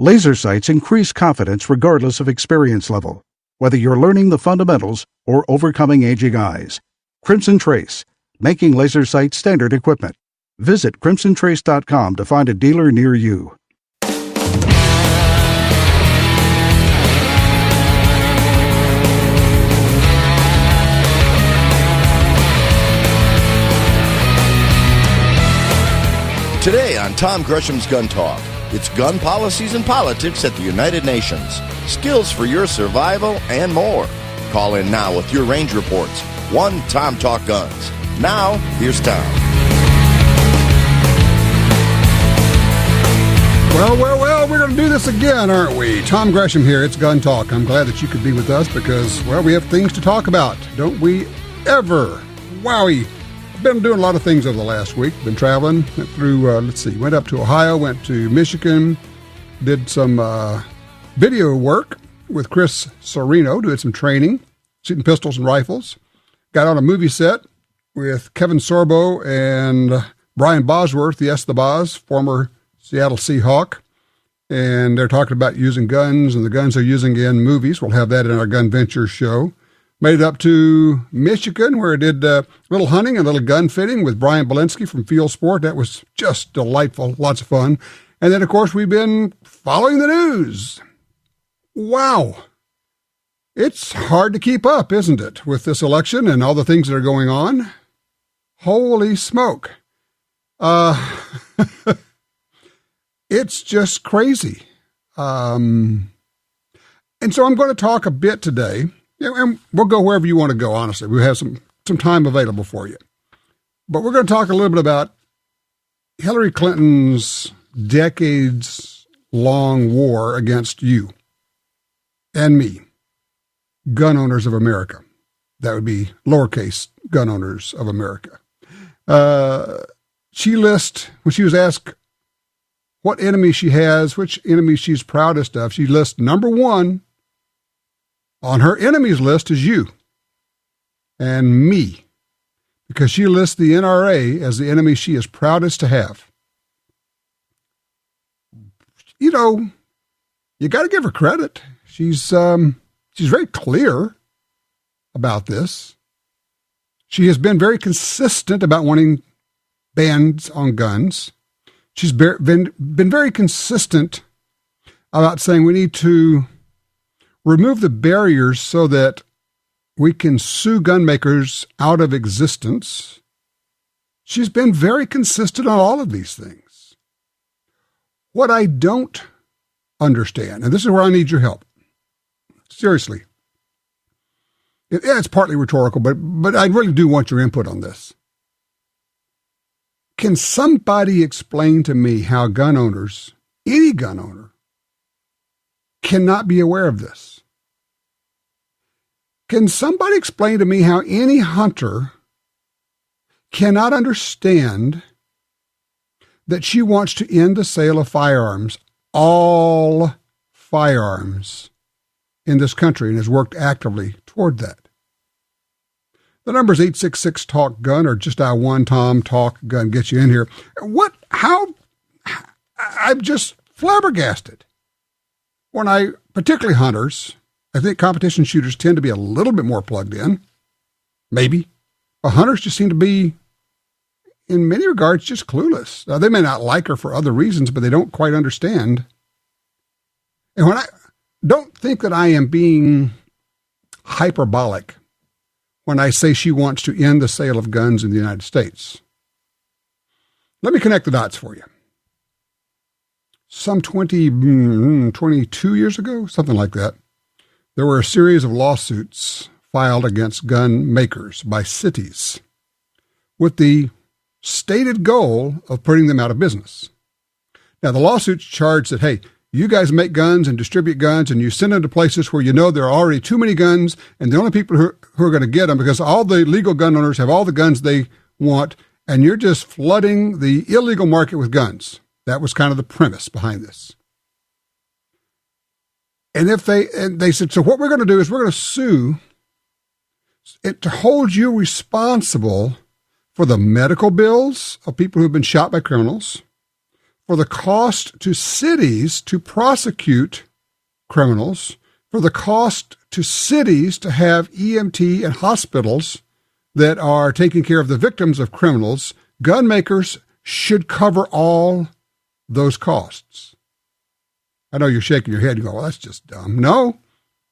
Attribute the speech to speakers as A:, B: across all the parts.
A: Laser sights increase confidence regardless of experience level, whether you're learning the fundamentals or overcoming aging eyes. Crimson Trace, making laser sight standard equipment. Visit crimsontrace.com to find a dealer near you.
B: Today on Tom Gresham's Gun Talk, it's gun policies and politics at the United Nations, skills for your survival, and more. Call in now with your range reports. 1 Tom Talk Guns. Now, here's Tom.
C: Well, we're going to do this again, aren't we? Tom Gresham here. It's Gun Talk. I'm glad that you could be with us because, well, we have things to talk about, don't we ever? Wowie. Been doing a lot of things over the last week. Been traveling, went through, went up to Ohio, went to Michigan, did some video work with Chris Serino, did some training, shooting pistols and rifles. Got on a movie set with Kevin Sorbo and Brian Bosworth, yes, the Boz, former Seattle Seahawk. And they're talking about using guns and the guns they're using in movies. We'll have that in our Gun Ventures show. Made it up to Michigan, where I did a little hunting and a little gun fitting with Brian Belinsky from Field Sport. That was just delightful, lots of fun. And then, of course, we've been following the news. Wow. It's hard to keep up, isn't it, with this election and all the things that are going on? Holy smoke. It's just crazy. And so I'm going to talk a bit today. Yeah, and we'll go wherever you want to go, honestly. We have some time available for you. But we're going to talk a little bit about Hillary Clinton's decades-long war against you and me, gun owners of America. That would be lowercase gun owners of America. She lists, when she was asked what enemy she has, which enemy she's proudest of, she lists number 1 on her enemies list is you and me, because she lists the NRA as the enemy she is proudest to have. You know, you got to give her credit. She's very clear about this. She has been very consistent about wanting bans on guns. She's been very consistent about saying we need to remove the barriers so that we can sue gun makers out of existence. She's been very consistent on all of these things. What I don't understand, and this is where I need your help, seriously, it's partly rhetorical, but I really do want your input on this. Can somebody explain to me how gun owners, any gun owner, cannot be aware of this? Can somebody explain to me how any hunter cannot understand that she wants to end the sale of firearms, all firearms in this country, and has worked actively toward that? The number is 866-TALK-GUN, or just dial 1-TOM-TALK-GUN, get you in here. I'm just flabbergasted. Particularly hunters, I think competition shooters tend to be a little bit more plugged in, maybe. But hunters just seem to be, in many regards, just clueless. Now, they may not like her for other reasons, but they don't quite understand. And when I don't think that I am being hyperbolic when I say she wants to end the sale of guns in the United States. Let me connect the dots for you. Some 22 years ago, something like that, there were a series of lawsuits filed against gun makers by cities with the stated goal of putting them out of business. Now, the lawsuits charged that, hey, you guys make guns and distribute guns, and you send them to places where you know there are already too many guns, and the only people who are going to get them, because all the legal gun owners have all the guns they want, and you're just flooding the illegal market with guns. That was kind of the premise behind this. And they said, so what we're going to do is we're going to sue it to hold you responsible for the medical bills of people who've been shot by criminals, for the cost to cities to prosecute criminals, for the cost to cities to have EMT and hospitals that are taking care of the victims of criminals, gun makers should cover all those costs. I know you're shaking your head. You go, well, that's just dumb. No,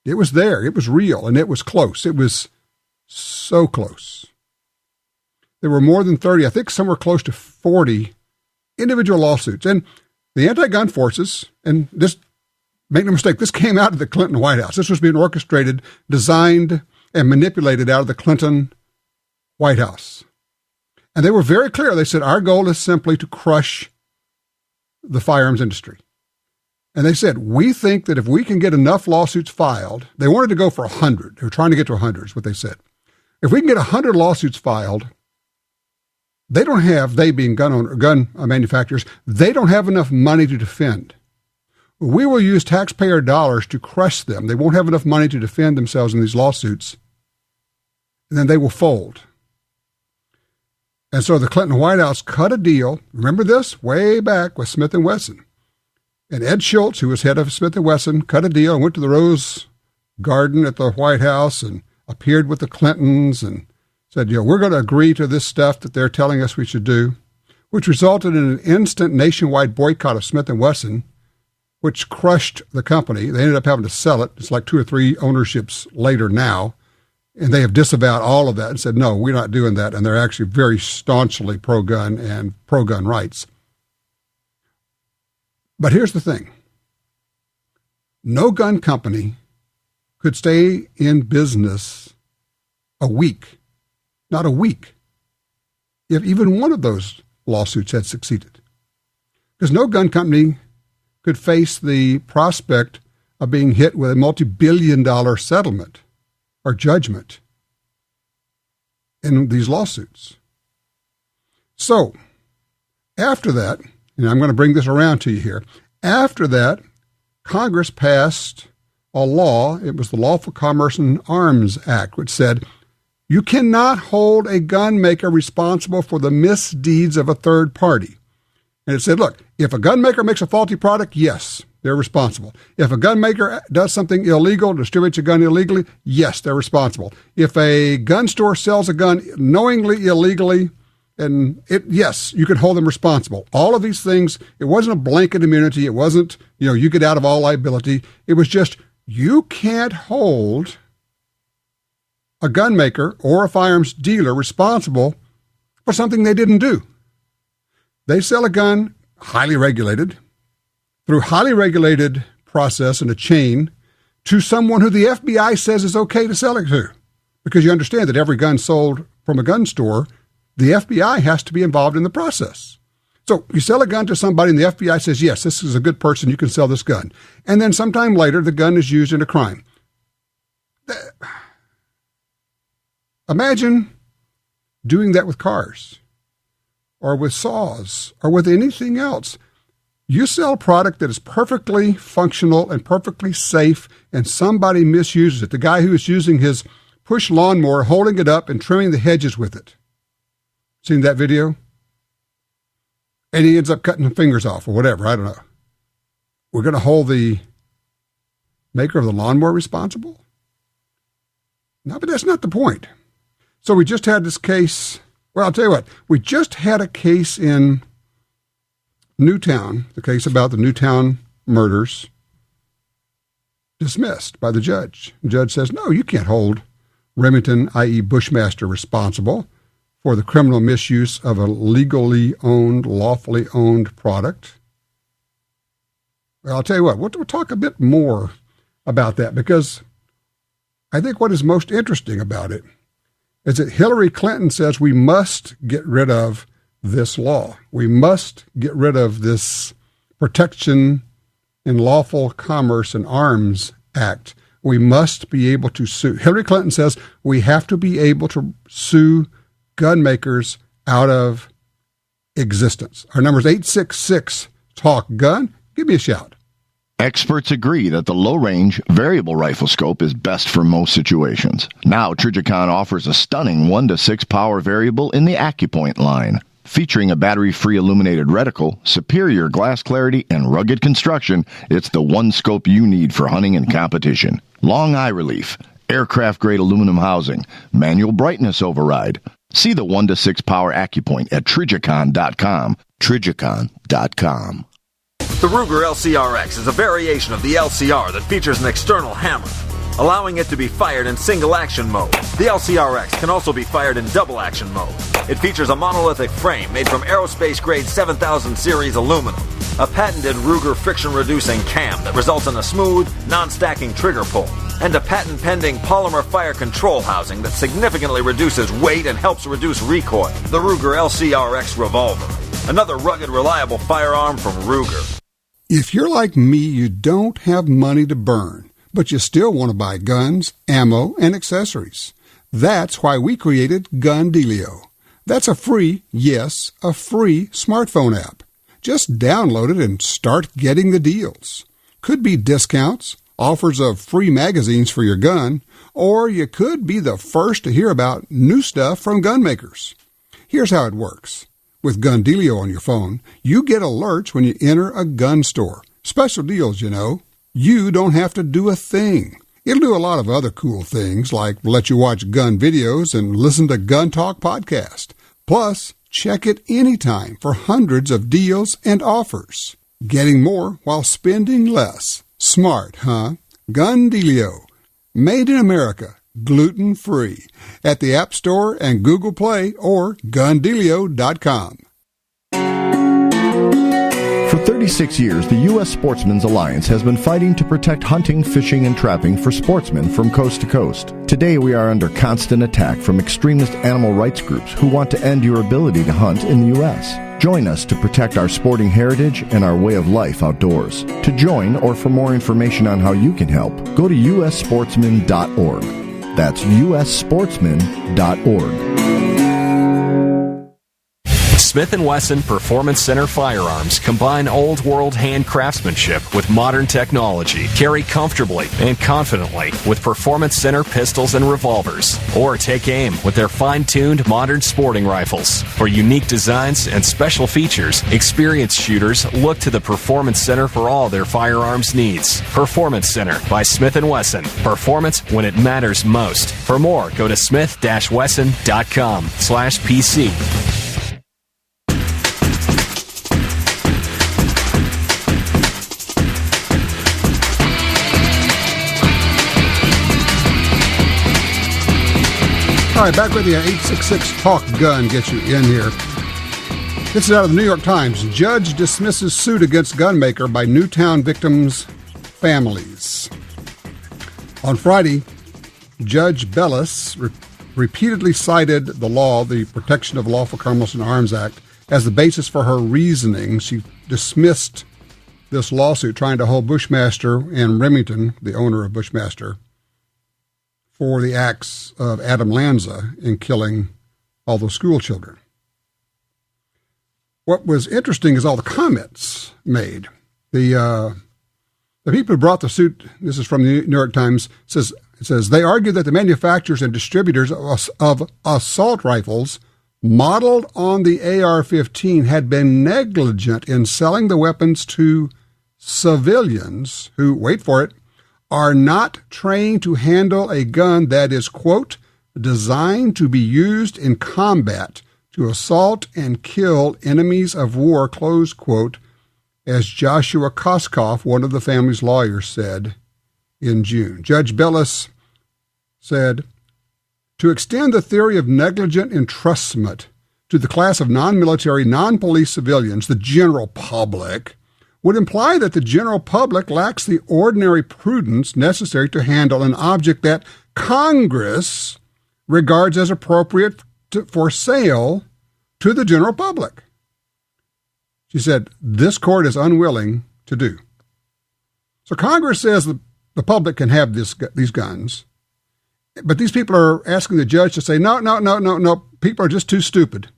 C: it was there. It was real, and it was close. It was so close. There were more than 30, I think somewhere close to 40 individual lawsuits. And the anti-gun forces, and this, make no mistake, this came out of the Clinton White House. This was being orchestrated, designed, and manipulated out of the Clinton White House. And they were very clear. They said, our goal is simply to crush the firearms industry. And they said, we think that if we can get enough lawsuits filed, they wanted to go for 100. They were trying to get to 100 is what they said. If we can get 100 lawsuits filed, they don't have, they being gun manufacturers, they don't have enough money to defend. We will use taxpayer dollars to crush them. They won't have enough money to defend themselves in these lawsuits. And then they will fold. And so the Clinton White House cut a deal. Remember this? Way back with Smith & Wesson. And Ed Schultz, who was head of Smith & Wesson, cut a deal and went to the Rose Garden at the White House and appeared with the Clintons and said, we're going to agree to this stuff that they're telling us we should do, which resulted in an instant nationwide boycott of Smith & Wesson, which crushed the company. They ended up having to sell it. It's like 2 or 3 ownerships later now, and they have disavowed all of that and said, no, we're not doing that, and they're actually very staunchly pro-gun and pro-gun rights. But here's the thing. No gun company could stay in business a week, not a week, if even one of those lawsuits had succeeded. Because no gun company could face the prospect of being hit with a multi-billion-dollar settlement or judgment in these lawsuits. So, after that, and I'm going to bring this around to you here, after that, Congress passed a law. It was the Lawful Commerce in Arms Act, which said you cannot hold a gun maker responsible for the misdeeds of a third party. And it said, look, if a gun maker makes a faulty product, yes, they're responsible. If a gun maker does something illegal, distributes a gun illegally, yes, they're responsible. If a gun store sells a gun knowingly, illegally, and yes, you could hold them responsible. All of these things, it wasn't a blanket immunity. It wasn't, you get out of all liability. It was just, you can't hold a gun maker or a firearms dealer responsible for something they didn't do. They sell a gun, highly regulated, through highly regulated process and a chain to someone who the FBI says is okay to sell it to. Because you understand that every gun sold from a gun store, the FBI has to be involved in the process. So you sell a gun to somebody and the FBI says, yes, this is a good person, you can sell this gun. And then sometime later, the gun is used in a crime. Imagine doing that with cars or with saws or with anything else. You sell a product that is perfectly functional and perfectly safe, and somebody misuses it. The guy who is using his push lawnmower, holding it up and trimming the hedges with it. Seen that video? And he ends up cutting the fingers off or whatever. I don't know. We're going to hold the maker of the lawnmower responsible? No, but that's not the point. So we just had this case. Well, I'll tell you what. We just had a case in Newtown, the case about the Newtown murders, dismissed by the judge. The judge says, no, you can't hold Remington, i.e. Bushmaster, responsible for the criminal misuse of a legally owned, lawfully owned product. Well, I'll tell you what, we'll talk a bit more about that, because I think what is most interesting about it is that Hillary Clinton says we must get rid of this law. We must get rid of this Protection in Lawful Commerce and Arms Act. We must be able to sue. Hillary Clinton says we have to be able to sue gun makers out of existence. Our number is 866-TALK-GUN. Give me a shout.
B: Experts agree that the low-range variable rifle scope is best for most situations. Now, Trijicon offers a stunning 1-to-6 power variable in the AccuPoint line. Featuring a battery-free illuminated reticle, superior glass clarity, and rugged construction, it's the one scope you need for hunting and competition. Long eye relief, aircraft-grade aluminum housing, manual brightness override. See the 1-to-6 power AccuPoint at Trijicon.com. Trijicon.com.
D: The Ruger LCRX is a variation of the LCR that features an external hammer, allowing it to be fired in single action mode. The LCRX can also be fired in double action mode. It features a monolithic frame made from aerospace grade 7000 series aluminum, a patented Ruger friction reducing cam that results in a smooth, non-stacking trigger pull, and a patent pending polymer fire control housing that significantly reduces weight and helps reduce recoil. The Ruger LCRX Revolver, another rugged, reliable firearm from Ruger.
C: If you're like me, you don't have money to burn, but you still want to buy guns, ammo, and accessories. That's why we created Gun Dealio. That's a free, yes, a free smartphone app. Just download it and start getting the deals. Could be discounts, offers of free magazines for your gun, or you could be the first to hear about new stuff from gun makers. Here's how it works. With Gun Dealio on your phone, you get alerts when you enter a gun store. Special deals, you know. You don't have to do a thing. It'll do a lot of other cool things, like let you watch gun videos and listen to Gun Talk podcast. Plus, check it anytime for hundreds of deals and offers. Getting more while spending less. Smart, huh? Gun Dealio. Made in America. Gluten-free. At the App Store and Google Play or GunDealio.com.
B: For 36 years, the U.S. Sportsmen's Alliance has been fighting to protect hunting, fishing, and trapping for sportsmen from coast to coast. Today, we are under constant attack from extremist animal rights groups who want to end your ability to hunt in the U.S. Join us to protect our sporting heritage and our way of life outdoors. To join or for more information on how you can help, go to ussportsman.org. That's ussportsman.org.
E: Smith & Wesson Performance Center firearms combine old-world hand craftsmanship with modern technology. Carry comfortably and confidently with Performance Center pistols and revolvers. Or take aim with their fine-tuned modern sporting rifles. For unique designs and special features, experienced shooters look to the Performance Center for all their firearms needs. Performance Center by Smith & Wesson. Performance when it matters most. For more, go to smith-wesson.com/PC.
C: All right, back with you. 866-TALK-GUN gets you in here. This is out of the New York Times. Judge dismisses suit against gunmaker by Newtown victims' families. On Friday, Judge Bellis repeatedly cited the law, the Protection of Lawful Commerce in Arms Act, as the basis for her reasoning. She dismissed this lawsuit trying to hold Bushmaster and Remington, the owner of Bushmaster, for the acts of Adam Lanza in killing all those school children. What was interesting is all the comments made. The people who brought the suit, this is from the New York Times, it says they argue that the manufacturers and distributors of assault rifles modeled on the AR-15 had been negligent in selling the weapons to civilians who, wait for it, are not trained to handle a gun that is, quote, designed to be used in combat to assault and kill enemies of war, close quote, as Joshua Koskoff, one of the family's lawyers, said in June. Judge Bellis said, to extend the theory of negligent entrustment to the class of non-military, non-police civilians, the general public, would imply that the general public lacks the ordinary prudence necessary to handle an object that Congress regards as appropriate for sale to the general public. She said, this court is unwilling to do. So Congress says the public can have these guns, but these people are asking the judge to say, no, people are just too stupid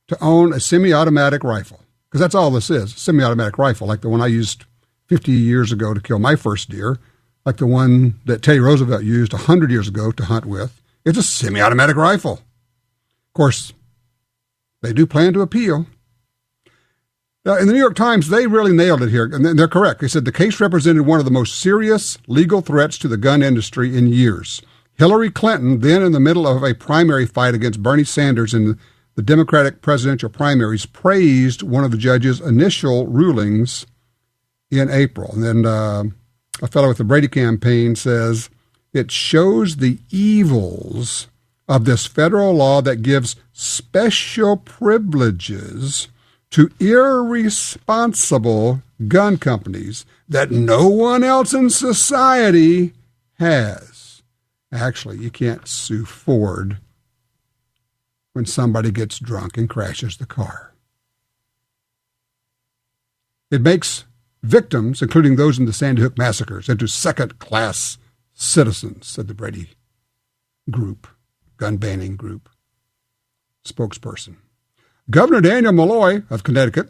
C: to own a semi-automatic rifle. Because that's all this is, a semi-automatic rifle, like the one I used 50 years ago to kill my first deer, like the one that Teddy Roosevelt used 100 years ago to hunt with. It's a semi-automatic rifle. Of course, They do plan to appeal. Now, in the New York Times, they really nailed it here, and they're correct. They said the case represented one of the most serious legal threats to the gun industry in years. Hillary Clinton, then in the middle of a primary fight against Bernie Sanders in the Democratic presidential primaries, praised one of the judge's initial rulings in April. And then a fellow with the Brady campaign says, it shows the evils of this federal law that gives special privileges to irresponsible gun companies that no one else in society has. Actually, you can't sue Ford when somebody gets drunk and crashes the car. It makes victims, including those in the Sandy Hook massacres, into second-class citizens, said the Brady group, gun banning group spokesperson. Governor Daniel Malloy of Connecticut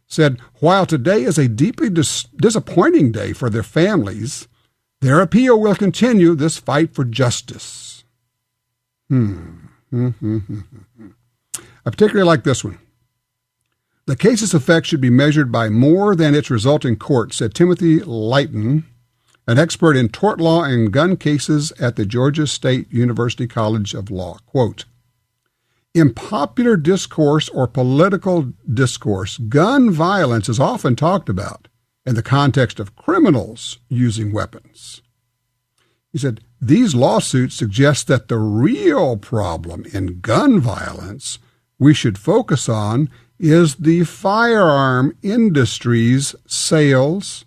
C: said, while today is a deeply disappointing day for their families, their appeal will continue this fight for justice. I particularly like this one. The case's effect should be measured by more than its result in court, said Timothy Leighton, an expert in tort law and gun cases at the Georgia State University College of Law. Quote, in popular discourse or political discourse, gun violence is often talked about in the context of criminals using weapons. He said, these lawsuits suggest that the real problem in gun violence we should focus on is the firearm industry's sales,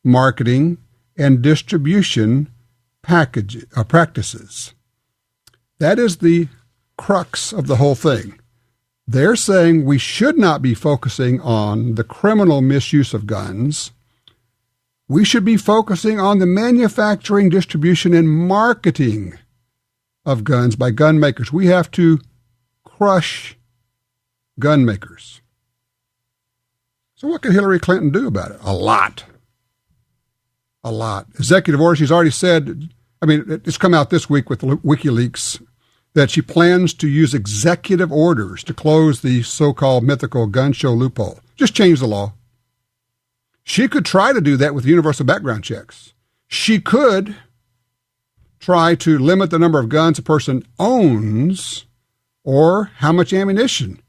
C: marketing, and distribution practices. That is the crux of the whole thing. They're saying we should not be focusing on the criminal misuse of guns. We should be focusing on the manufacturing, distribution, and marketing of guns by gun makers. We have to crush gun makers. So what can Hillary Clinton do about it? A lot. Executive order, she's already said, it's come out this week with WikiLeaks, that she plans to use executive orders to close the so-called mythical gun show loophole. Just change the law. She could try to do that with universal background checks. She could try to limit the number of guns a person owns or how much ammunition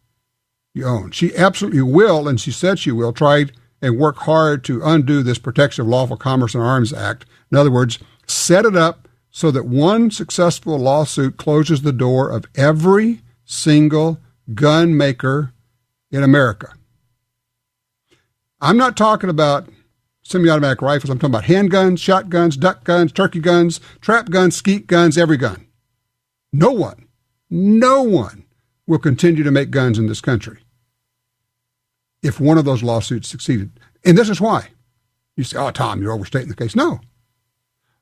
C: you own. She absolutely will, and she said she will, try and work hard to undo this Protection of Lawful Commerce and Arms Act. In other words, set it up so that one successful lawsuit closes the door of every single gun maker in America. I'm not talking about semi-automatic rifles. I'm talking about handguns, shotguns, duck guns, turkey guns, trap guns, skeet guns, every gun. No one will continue to make guns in this country if one of those lawsuits succeeded. And this is why. You say, oh, Tom, you're overstating the case. No.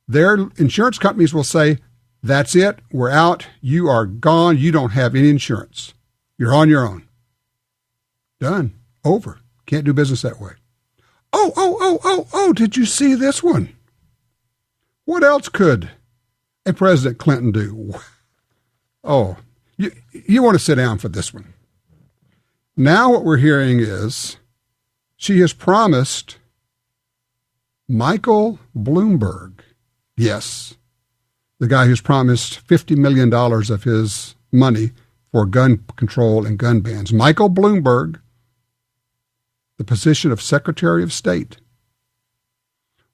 C: Their insurance companies will say, that's it, we're out, you are gone, you don't have any insurance. You're on your own. Done. Over. Can't do business that way. Oh, did you see this one? What else could a President Clinton do? Oh, you want to sit down for this one. Now what we're hearing is she has promised Michael Bloomberg, yes, the guy who's promised $50 million of his money for gun control and gun bans, Michael Bloomberg, the position of Secretary of State.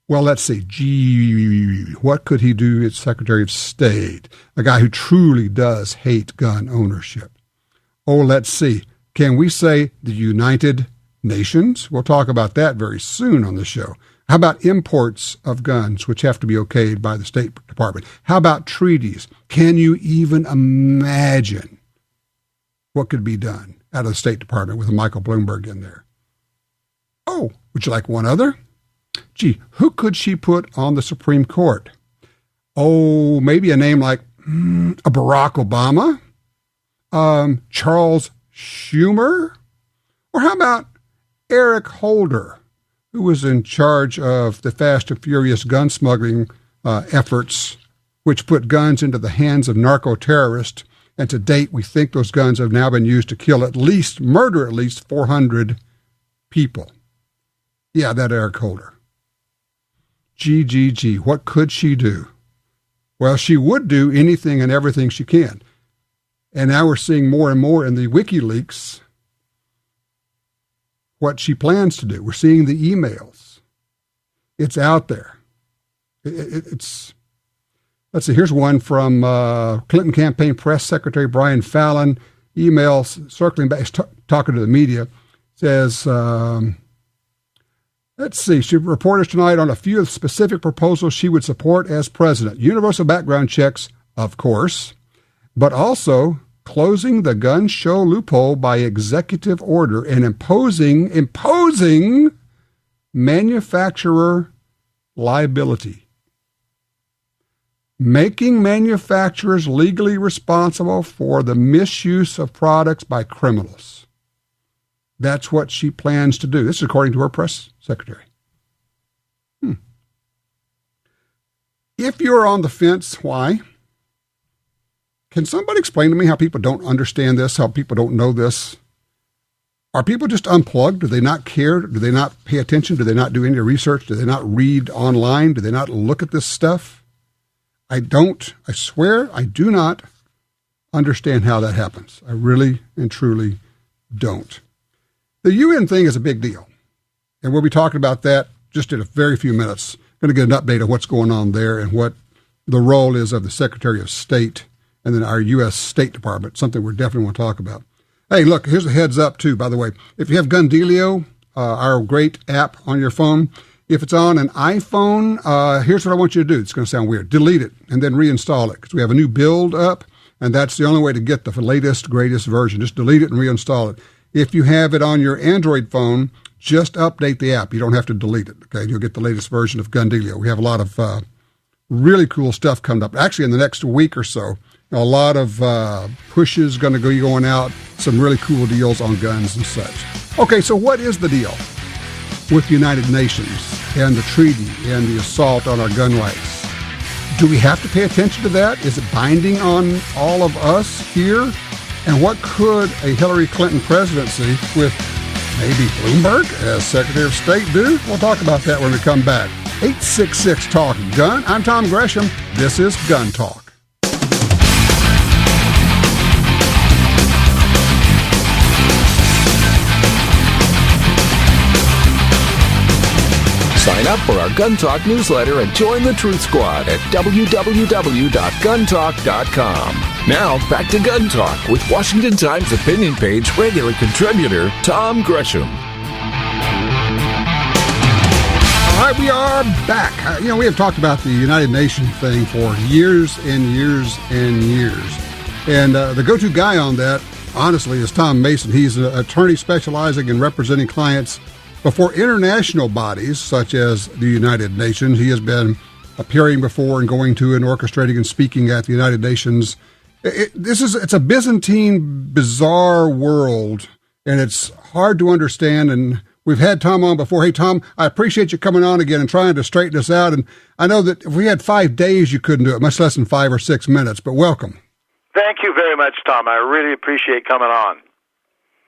C: Well, let's see. Gee, what could he do as Secretary of State? A guy who truly does hate gun ownership. Oh, let's see. Can we say the United Nations? We'll talk about that very soon on the show. How about imports of guns, which have to be okayed by the State Department? How about treaties? Can you even imagine what could be done out of the State Department with a Michael Bloomberg in there? Oh, would you like one other? Gee, who could she put on the Supreme Court? Oh, maybe a name like a Barack Obama, Charles Schumer, or how about Eric Holder, who was in charge of the Fast and Furious gun smuggling efforts, which put guns into the hands of narco-terrorists And to date, we think those guns have now been used to murder at least 400 people. Yeah, that Eric Holder. GGG, what could she do? Well, she would do anything and everything she can. And now we're seeing more and more in the WikiLeaks what she plans to do. We're seeing the emails. It's out there. Let's see, here's one from Clinton campaign press secretary Brian Fallon, emails circling back, talking to the media, says, let's see, she reported tonight on a few of the specific proposals she would support as president. Universal background checks, of course, but also closing the gun show loophole by executive order and imposing manufacturer liability. Making manufacturers legally responsible for the misuse of products by criminals. That's what she plans to do. This is according to her press secretary. If you're on the fence, why? Can somebody explain to me how people don't understand this, how people don't know this? Are people just unplugged? Do they not care? Do they not pay attention? Do they not do any research? Do they not read online? Do they not look at this stuff? I swear, I do not understand how that happens. I really and truly don't. The UN thing is a big deal, and we'll be talking about that just in a very few minutes. Going to get an update on what's going on there and what the role is of the Secretary of State and then our U.S. State Department, something we definitely want to talk about. Hey, look, here's a heads up, too, by the way. If you have Gundealio, our great app on your phone, if it's on an iPhone, here's what I want you to do. It's going to sound weird. Delete it and then reinstall it because we have a new build up, and that's the only way to get the latest, greatest version. Just delete it and reinstall it. If you have it on your Android phone, just update the app. You don't have to delete it, okay? You'll get the latest version of Gundealio. We have a lot of really cool stuff coming up. Actually, in the next week or so, a lot of pushes going to be going out, some really cool deals on guns and such. Okay, so what is the deal with the United Nations and the treaty and the assault on our gun rights? Do we have to pay attention to that? Is it binding on all of us here? And what could a Hillary Clinton presidency with maybe Bloomberg as Secretary of State do? We'll talk about that when we come back. 866 Talk Gun. I'm Tom Gresham. This is Gun Talk.
F: Sign up for our Gun Talk newsletter and join the Truth Squad at www.guntalk.com. Now, back to Gun Talk with Washington Times opinion page regular contributor Tom Gresham.
C: All right, we are back. We have talked about the United Nations thing for years and years and years. And the go-to guy on that, honestly, is Tom Mason. He's an attorney specializing in representing clients before international bodies such as the United Nations. He has been appearing before and going to and orchestrating and speaking at the United Nations. It's a Byzantine, bizarre world, and it's hard to understand. And we've had Tom on before. Hey, Tom, I appreciate you coming on again and trying to straighten us out. And I know that if we had 5 days, you couldn't do it, much less than 5 or 6 minutes, but welcome.
G: Thank you very much, Tom. I really appreciate coming on.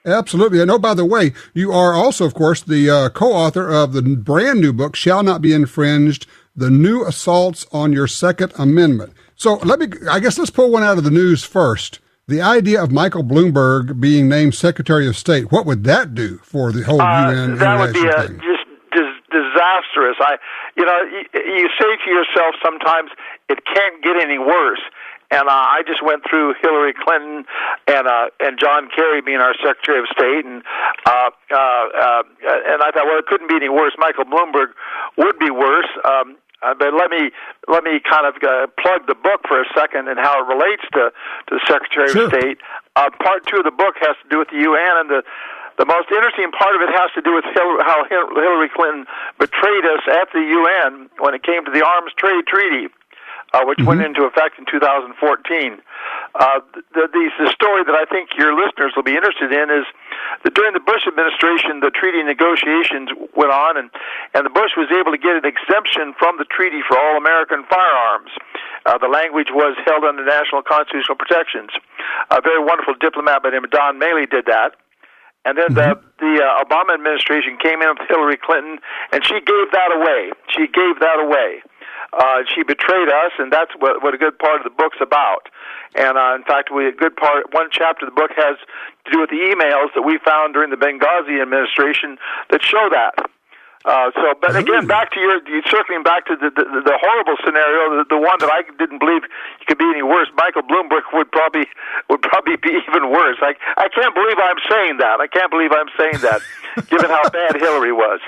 C: Absolutely. I know, by the way, you are also, of course, the co-author of the brand new book, Shall Not Be Infringed, The New Assaults on Your Second Amendment. So let's pull one out of the news first. The idea of Michael Bloomberg being named Secretary of State, what would that do for the whole UN
G: that would be
C: thing?
G: Just disastrous. You say to yourself sometimes, it can't get any worse. And I just went through Hillary Clinton and John Kerry being our Secretary of State, and I thought, well, it couldn't be any worse. Michael Bloomberg would be worse. But let me kind of plug the book for a second and how it relates to the Secretary of State. Part 2 of the book has to do with the UN, and the most interesting part of it has to do with how Hillary Clinton betrayed us at the UN when it came to the Arms Trade Treaty, which went into effect in 2014. The story that I think your listeners will be interested in is that during the Bush administration, the treaty negotiations went on, and the Bush was able to get an exemption from the treaty for all American firearms. The language was held under national constitutional protections. A very wonderful diplomat by the name of Don Maley did that. And then the Obama administration came in with Hillary Clinton, and she gave that away. She betrayed us, and that's what a good part of the book's about. And in fact, one chapter of the book has to do with the emails that we found during the Benghazi administration that show that. But again, back to circling back to the horrible scenario, the one that I didn't believe it could be any worse. Michael Bloomberg would probably be even worse. I can't believe I'm saying that. Given how bad Hillary was.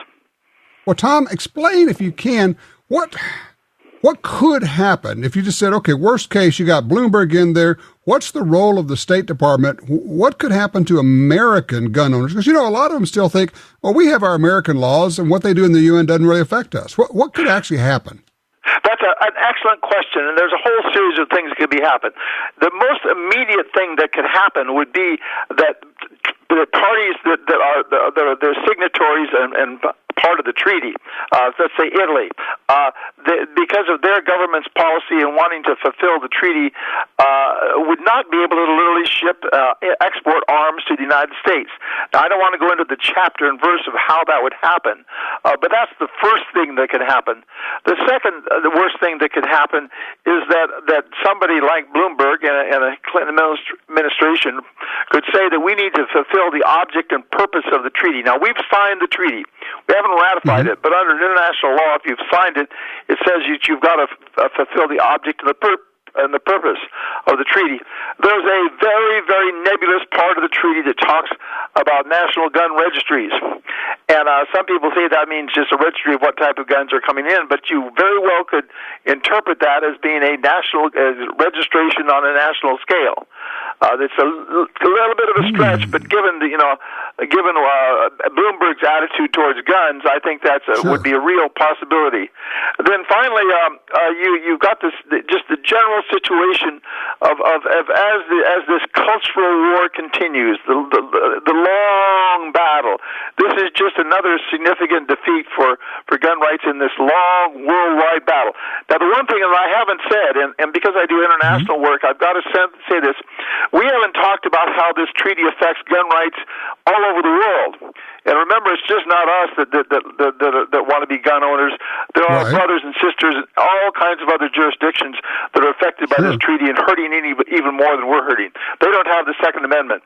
C: Well, Tom, explain if you can what could happen if you just said, okay, worst case, you got Bloomberg in there. What's the role of the State Department? What could happen to American gun owners? Because, a lot of them still think, well, we have our American laws, and what they do in the UN doesn't really affect us. What could actually happen?
G: That's an excellent question, and there's a whole series of things that could happen. The most immediate thing that could happen would be that the parties that are the signatories and part of the treaty, let's say Italy, because of their government's policy and wanting to fulfill the treaty, would not be able to literally export arms to the United States. Now, I don't want to go into the chapter and verse of how that would happen, but that's the first thing that could happen. The second, the worst thing that could happen is that somebody like Bloomberg and a Clinton administration could say that we need to fulfill the object and purpose of the treaty. Now, we've signed the treaty. We haven't ratified it, but under international law, if you've signed it, it says you've got to fulfill the object and the purpose of the treaty. There's a very, very nebulous part of the treaty that talks about national gun registries. And some people say that means just a registry of what type of guns are coming in, but you very well could interpret that as being a national registration on a national scale. It's a little bit of a stretch, but given Bloomberg's attitude towards guns, I think would be a real possibility. Then finally, you've got just the general situation of as this cultural war continues, the long battle. This is just another significant defeat for gun rights in this long worldwide battle. Now, the one thing that I haven't said, and because I do international work, I've got to say this: we haven't talked about how this treaty affects gun rights all over the world. And remember, it's just not us that want to be gun owners. There are brothers and sisters in all kinds of other jurisdictions that are affected by this treaty and hurting even more than we're hurting. They don't have the Second Amendment.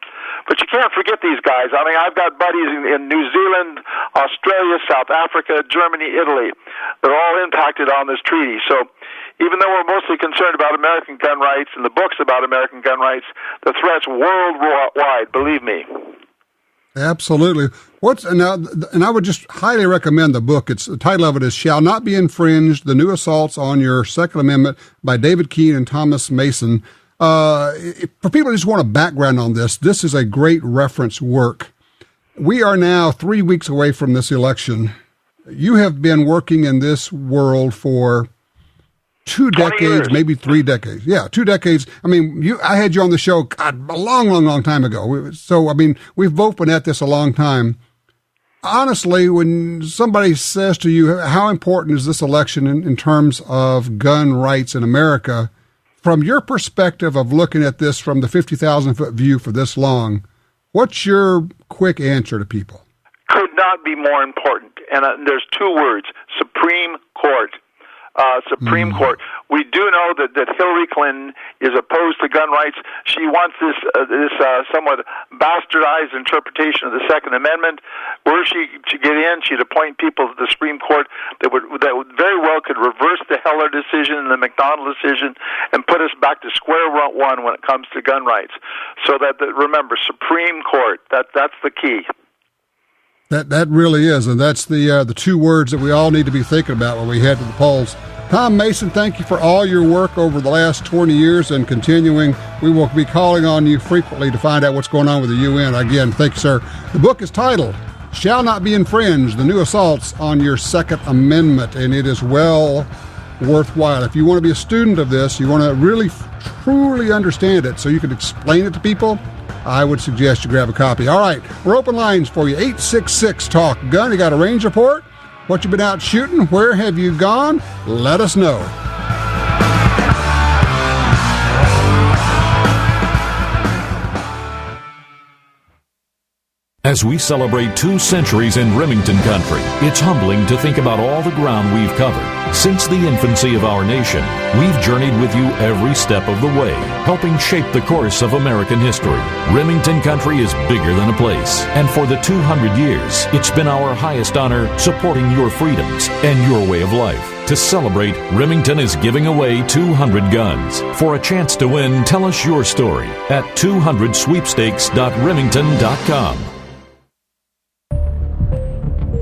G: But you can't forget these guys. I mean, I've got buddies in New Zealand, Australia, South Africa, Germany, Italy. They're all impacted on this treaty. So even though we're mostly concerned about American gun rights and the books about American gun rights, the threat's worldwide, believe me.
C: Absolutely. And I would just highly recommend the book. The title of it is "Shall Not Be Infringed: The New Assaults on Your Second Amendment" by David Keene and Thomas Mason. For people who just want a background on this is a great reference work. We are now 3 weeks away from this election. You have been working in this world for 2 decades, maybe 3 decades. Yeah, 2 decades. I mean, I had you on the show a long time ago. So, I mean, we've both been at this a long time. Honestly, when somebody says to you, how important is this election in terms of gun rights in America, from your perspective of looking at this from the 50,000-foot view for this long, what's your quick answer to people?
G: Could not be more important. And there's 2 words: Supreme Court. Supreme Court. We do know that Hillary Clinton is opposed to gun rights. She wants this somewhat bastardized interpretation of the Second Amendment. Were she to get in, she'd appoint people to the Supreme Court that would very well could reverse the Heller decision and the McDonald decision and put us back to square one when it comes to gun rights. So remember, Supreme Court. That's the key.
C: That really is, and that's the 2 words that we all need to be thinking about when we head to the polls. Tom Mason, thank you for all your work over the last 20 years and continuing. We will be calling on you frequently to find out what's going on with the UN. Again, thank you, sir. The book is titled "Shall Not Be Infringed: The New Assaults on Your Second Amendment," and it is well worthwhile. If you want to be a student of this, you want to really, truly understand it so you can explain it to people, I would suggest you grab a copy. All right, we're open lines for you. 866-TALK-GUN. You got a range report? What you been out shooting? Where have you gone? Let us know.
F: As we celebrate 2 centuries in Remington country, it's humbling to think about all the ground we've covered. Since the infancy of our nation, we've journeyed with you every step of the way, helping shape the course of American history. Remington country is bigger than a place, and for the 200 years, it's been our highest honor supporting your freedoms and your way of life. To celebrate, Remington is giving away 200 guns. For a chance to win, tell us your story at 200sweepstakes.remington.com.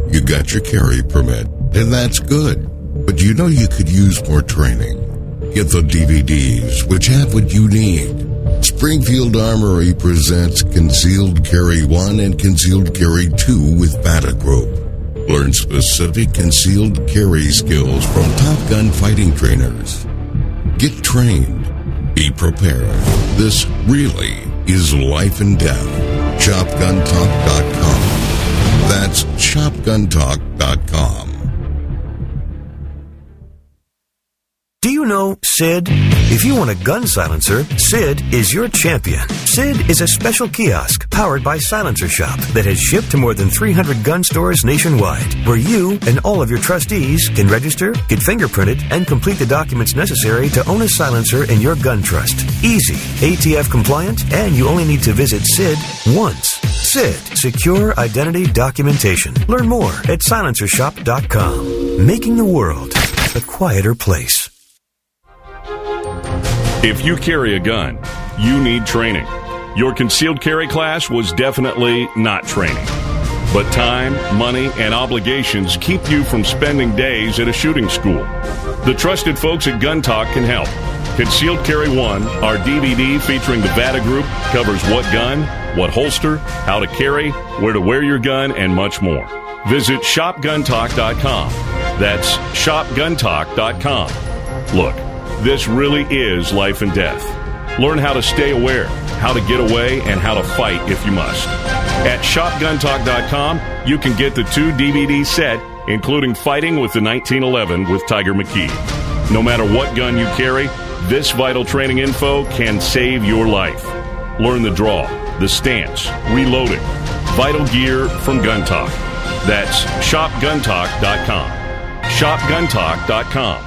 H: You got your carry permit, and that's good. But you know you could use more training. Get the DVDs, which have what you need. Springfield Armory presents Concealed Carry 1 and Concealed Carry 2 with Bata Group. Learn specific concealed carry skills from Top Gun fighting trainers. Get trained. Be prepared. This really is life and death. ShopGunTalk.com. That's ShopGunTalk.com.
I: Do you know SID? If you want a gun silencer, SID is your champion. SID is a special kiosk powered by Silencer Shop that has shipped to more than 300 gun stores nationwide, where you and all of your trustees can register, get fingerprinted, and complete the documents necessary to own a silencer in your gun trust. Easy, ATF compliant, and you only need to visit SID once. SID, Secure Identity Documentation. Learn more at silencershop.com. Making the world a quieter place.
J: If you carry a gun, you need training. Your concealed carry class was definitely not training. But time, money, and obligations keep you from spending days at a shooting school. The trusted folks at Gun Talk can help. Concealed Carry 1, our DVD featuring the Bata Group, covers what gun, what holster, how to carry, where to wear your gun, and much more. Visit ShopGunTalk.com. That's ShopGunTalk.com. Look, this really is life and death. Learn how to stay aware, how to get away, and how to fight if you must. At ShopGunTalk.com, you can get the 2 DVD set, including Fighting with the 1911 with Tiger McKee. No matter what gun you carry, this vital training info can save your life. Learn the draw, the stance, reloading, vital gear from Gun Talk. That's ShopGunTalk.com. ShopGunTalk.com.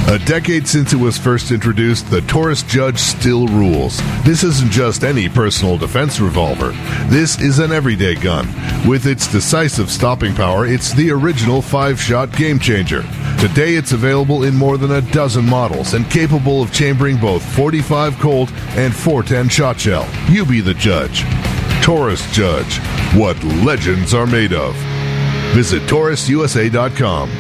K: A decade since it was first introduced, the Taurus Judge still rules. This isn't just any personal defense revolver. This is an everyday gun. With its decisive stopping power, it's the original 5-shot game changer. Today it's available in more than a dozen models and capable of chambering both 45 Colt and 410 shot shell. You be the judge. Taurus Judge. What legends are made of. Visit TaurusUSA.com.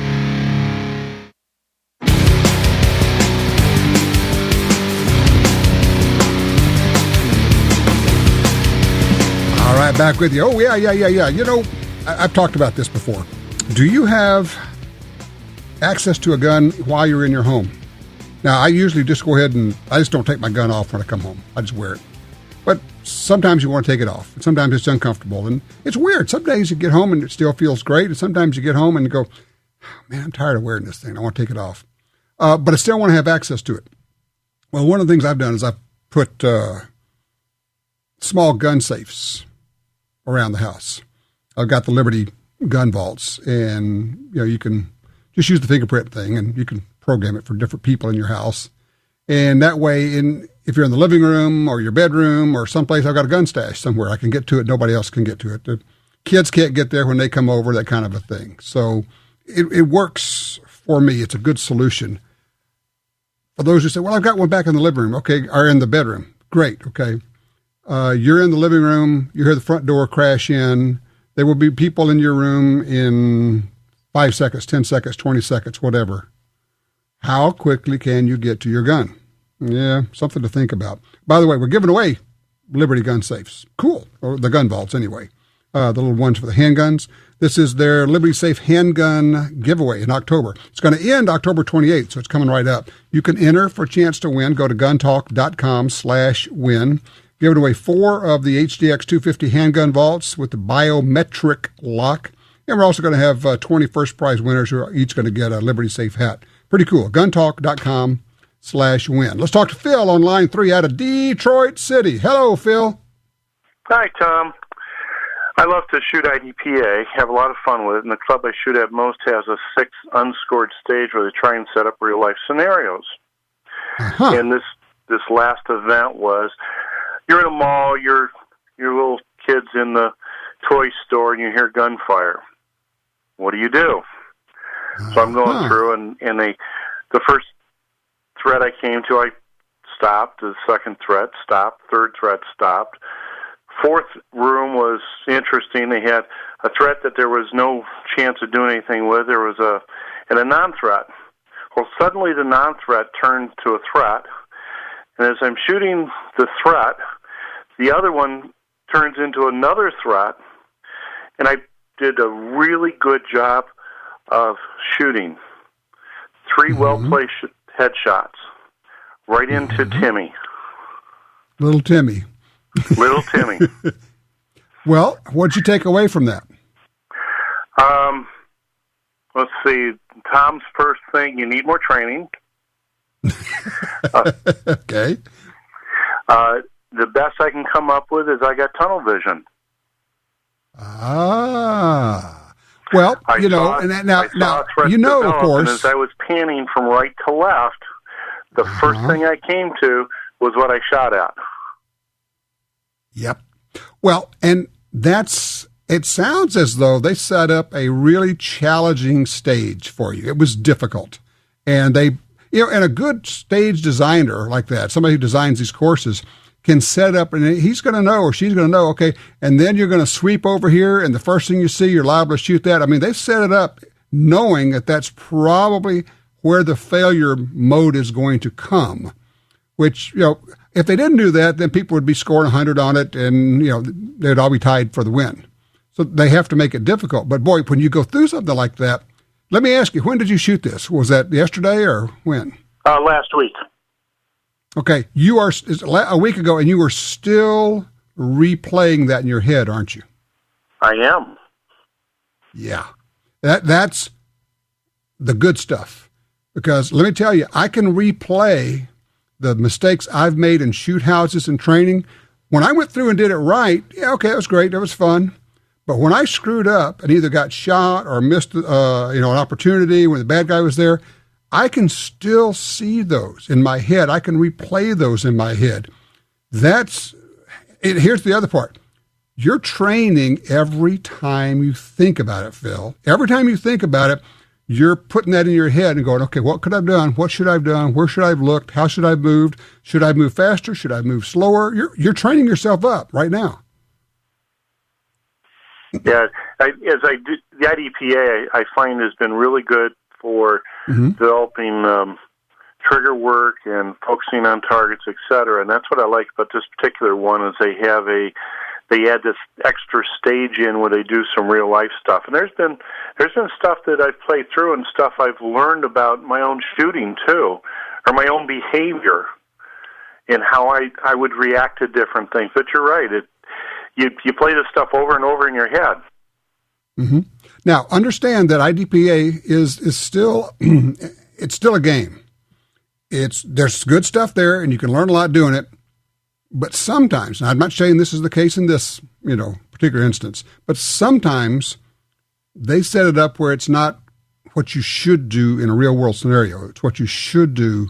C: All right, back with you. Oh, yeah. You know, I've talked about this before. Do you have access to a gun while you're in your home? Now, I usually just go ahead and I just don't take my gun off when I come home. I just wear it. But sometimes you want to take it off. And sometimes it's uncomfortable. And it's weird. Some days you get home and it still feels great. And sometimes you get home and you go, man, I'm tired of wearing this thing. I want to take it off. But I still want to have access to it. Well, one of the things I've done is I've put small gun safes around the house. I've got the Liberty gun vaults, and you can just use the fingerprint thing, and you can program it for different people in your house. And that way, if you're in the living room or your bedroom or someplace, I've got a gun stash somewhere. I can get to it. Nobody else can get to it. The kids can't get there when they come over, that kind of a thing. So it works for me. It's a good solution. For those who say, well, I've got one back in the living room. Okay, or in the bedroom. Great, okay. You're in the living room. You hear the front door crash in. There will be people in your room in 5 seconds, 10 seconds, 20 seconds, whatever. How quickly can you get to your gun? Yeah, something to think about. By the way, we're giving away Liberty gun safes. Cool. Or the gun vaults anyway. The little ones for the handguns. This is their Liberty Safe handgun giveaway in October. It's going to end October 28th, so it's coming right up. You can enter for a chance to win. Go to guntalk.com/win. Giving away 4 of the HDX 250 handgun vaults with the biometric lock. And we're also going to have 20 first prize winners who are each going to get a Liberty Safe hat. Pretty cool. Guntalk.com/win. Let's talk to Phil on line 3 out of Detroit City. Hello, Phil.
L: Hi, Tom. I love to shoot IDPA, have a lot of fun with it, and the club I shoot at most has a 6 unscored stage where they try and set up real-life scenarios.
C: Uh-huh.
L: And this last event was, you're in a mall, your little kid's in the toy store, and you hear gunfire. What do you do? So I'm going through, and the first threat I came to, I stopped. The second threat stopped. Third threat stopped. Fourth room was interesting. They had a threat that there was no chance of doing anything with. There was a non-threat. Well, suddenly the non-threat turned to a threat, and as I'm shooting the threat, the other one turns into another threat, and I did a really good job of shooting. 3 well-placed headshots right into Timmy.
C: Little Timmy.
L: Little Timmy.
C: Well, what'd you take away from that?
L: Let's see. Tom's first thing, you need more training.
C: Okay.
L: The best I can come up with is I got tunnel vision.
C: Well,
L: Now,
C: you know, of course.
L: And as I was panning from right to left, the first thing I came to was what I shot at.
C: Yep. Well, and it sounds as though they set up a really challenging stage for you. It was difficult. And and a good stage designer like that, somebody who designs these courses, can set up, and he's going to know, or she's going to know, okay, and then you're going to sweep over here, and the first thing you see, you're liable to shoot that. I mean, they've set it up knowing that that's probably where the failure mode is going to come, which, if they didn't do that, then people would be scoring 100 on it, and, they'd all be tied for the win. So they have to make it difficult. But, boy, when you go through something like that, let me ask you, when did you shoot this? Was that yesterday or when?
L: Last week.
C: Okay, you are a week ago, and you were still replaying that in your head, aren't you?
L: I am.
C: Yeah, that's the good stuff. Because let me tell you, I can replay the mistakes I've made in shoot houses and training. When I went through and did it right, yeah, okay, it was great, it was fun. But when I screwed up and either got shot or missed, an opportunity when the bad guy was there, I can still see those in my head. I can replay those in my head. Here's the other part. You're training every time you think about it, Phil. Every time you think about it, you're putting that in your head and going, okay, what could I have done? What should I have done? Where should I have looked? How should I have moved? Should I move faster? Should I move slower? You're training yourself up right now.
L: Yeah, as I do, the IDPA I find has been really good for developing trigger work and focusing on targets, etc. And that's what I like about this particular one is they add this extra stage in where they do some real life stuff. And there's been stuff that I've played through and stuff I've learned about my own shooting too, or my own behavior and how I would react to different things. But you're right. You play this stuff over and over in your head.
C: Mm-hmm. Now, understand that IDPA is still it's still a game. There's good stuff there, and you can learn a lot doing it. But sometimes, and I'm not saying this is the case in this particular instance, but sometimes they set it up where it's not what you should do in a real world scenario. It's what you should do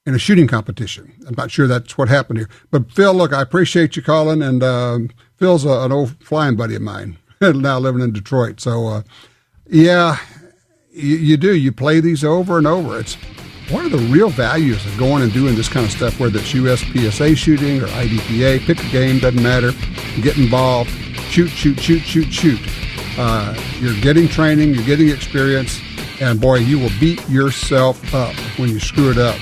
C: in a shooting competition. I'm not sure that's what happened here. But Phil, look, I appreciate you calling, and Phil's an old flying buddy of mine, now living in Detroit. So, yeah, you do. You play these over and over. It's one of the real values of going and doing this kind of stuff, whether it's USPSA shooting or IDPA. Pick a game, doesn't matter. Get involved. Shoot. You're getting training. You're getting experience. And, boy, you will beat yourself up when you screw it up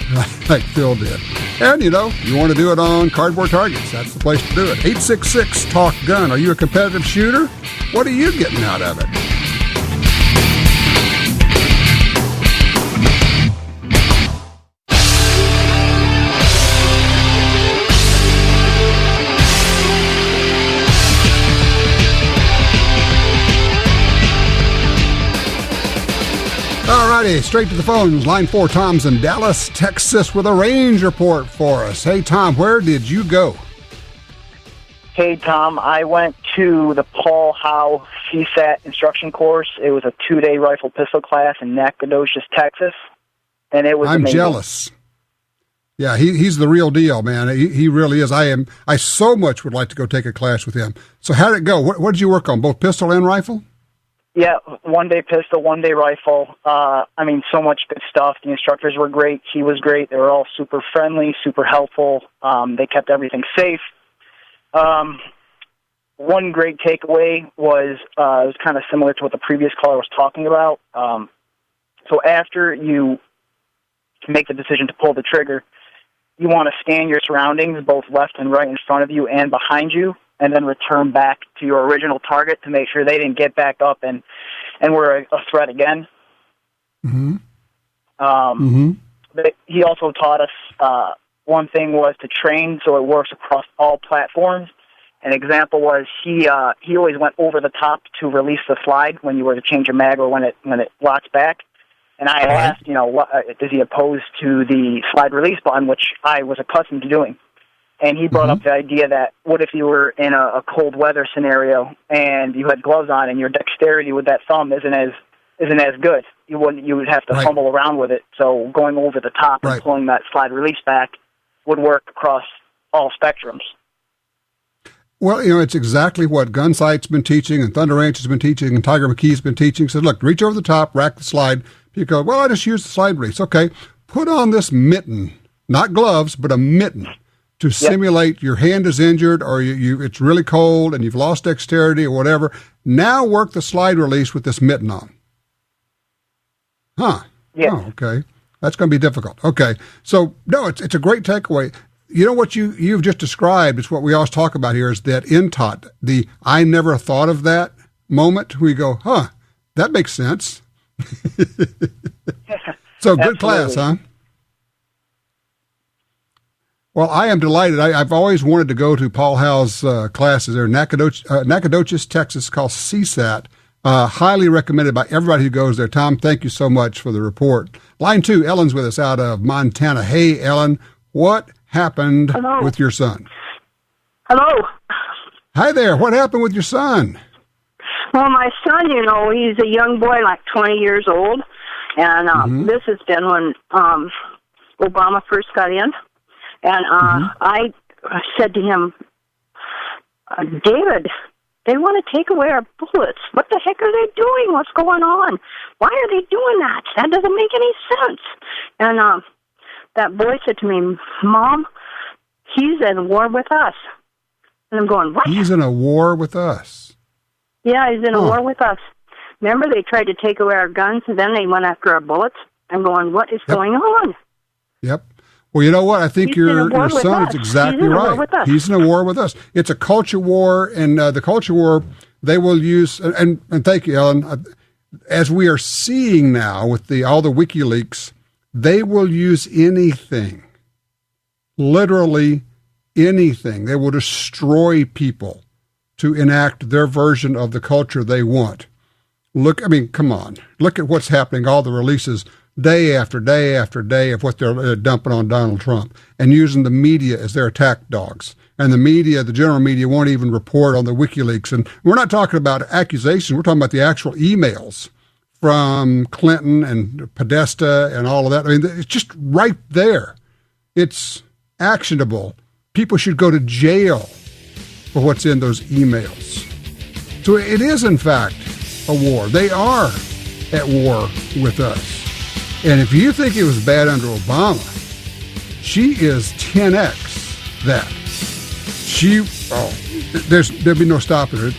C: like Phil did. And, you want to do it on cardboard targets. That's the place to do it. 866-TALK-GUN. Are you a competitive shooter? What are you getting out of it? Alrighty, straight to the phones. Line 4, Tom's in Dallas, Texas, with a range report for us. Hey, Tom, where did you go?
M: Hey, Tom. I went to the Paul Howe CSAT instruction course. It was a 2-day rifle pistol class in Nacogdoches, Texas, and it was
C: I'm
M: amazing.
C: jealous. Yeah, he's the real deal, man. He really is. I so much would like to go take a class with him. So how did it go? What did you work on, both pistol and rifle?
M: Yeah, 1-day pistol, 1-day rifle. So much good stuff. The instructors were great. He was great. They were all super friendly, super helpful. They kept everything safe. One great takeaway was it was kind of similar to what the previous caller was talking about. So after you make the decision to pull the trigger, you want to scan your surroundings, both left and right in front of you and behind you, and then return back to your original target to make sure they didn't get back up and were a threat again.
C: Mm-hmm.
M: But he also taught us one thing was to train so it works across all platforms. An example was he always went over the top to release the slide when you were to change a mag or when it locks back. And I asked, is he opposed to the slide release button, which I was accustomed to doing. And he brought up the idea that what if you were in a cold weather scenario and you had gloves on and your dexterity with that thumb isn't as good. You would have to fumble around with it. So going over the top and pulling that slide release back would work across all spectrums.
C: Well, it's exactly what Gunsight's been teaching and Thunder Ranch has been teaching and Tiger McKee's been teaching. Said, look, reach over the top, rack the slide. You go, well, I just use the slide release. Okay, put on this mitten, not gloves, but a mitten to simulate your hand is injured or it's really cold and you've lost dexterity or whatever. Now work the slide release with this mitten on. Huh.
M: Yeah.
C: Oh, okay. That's going to be difficult. Okay. So, no, it's a great takeaway. You know what you've just described is what we always talk about here is that INTOT, the I never thought of that moment. We go, that makes sense. So good class, huh? Well, I am delighted. I've always wanted to go to Paul Howe's classes there in Nacogdoches, Texas, called CSAT. Highly recommended by everybody who goes there. Tom, thank you so much for the report. Line 2, Ellen's with us out of Montana. Hey, Ellen, what happened with your son?
N: Hello.
C: Hi there. What happened with your son?
N: Well, my son, he's a young boy, like 20 years old, and this has been when Obama first got in, and I said to him, David, they want to take away our bullets. What the heck are they doing? What's going on? Why are they doing that? That doesn't make any sense. And that boy said to me, Mom, he's in war with us. And I'm going, what?
C: He's in a war with us.
N: Yeah, he's in a war with us. Remember, they tried to take away our guns, and then they went after our bullets? I'm going, what is going on?
C: Yep. Well, you know what? I think your son is exactly right. He's in a war with us. It's a culture war, and the culture war, they will use, and thank you, Ellen, as we are seeing now with all the WikiLeaks, they will use anything, literally anything. They will destroy people to enact their version of the culture they want. Come on. Look at what's happening, all the releases day after day after day of what they're dumping on Donald Trump and using the media as their attack dogs. And the media, the general media, won't even report on the WikiLeaks. And we're not talking about accusations. We're talking about the actual emails from Clinton and Podesta and all of that. It's just right there. It's actionable. People should go to jail for what's in those emails. So it is, in fact, a war. They are at war with us. And if you think it was bad under Obama, she is 10x that. There'll be no stopping her.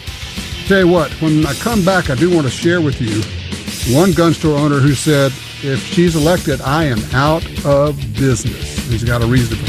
C: Tell you what, when I come back, I do want to share with you one gun store owner who said, if she's elected, I am out of business. He's got a reason for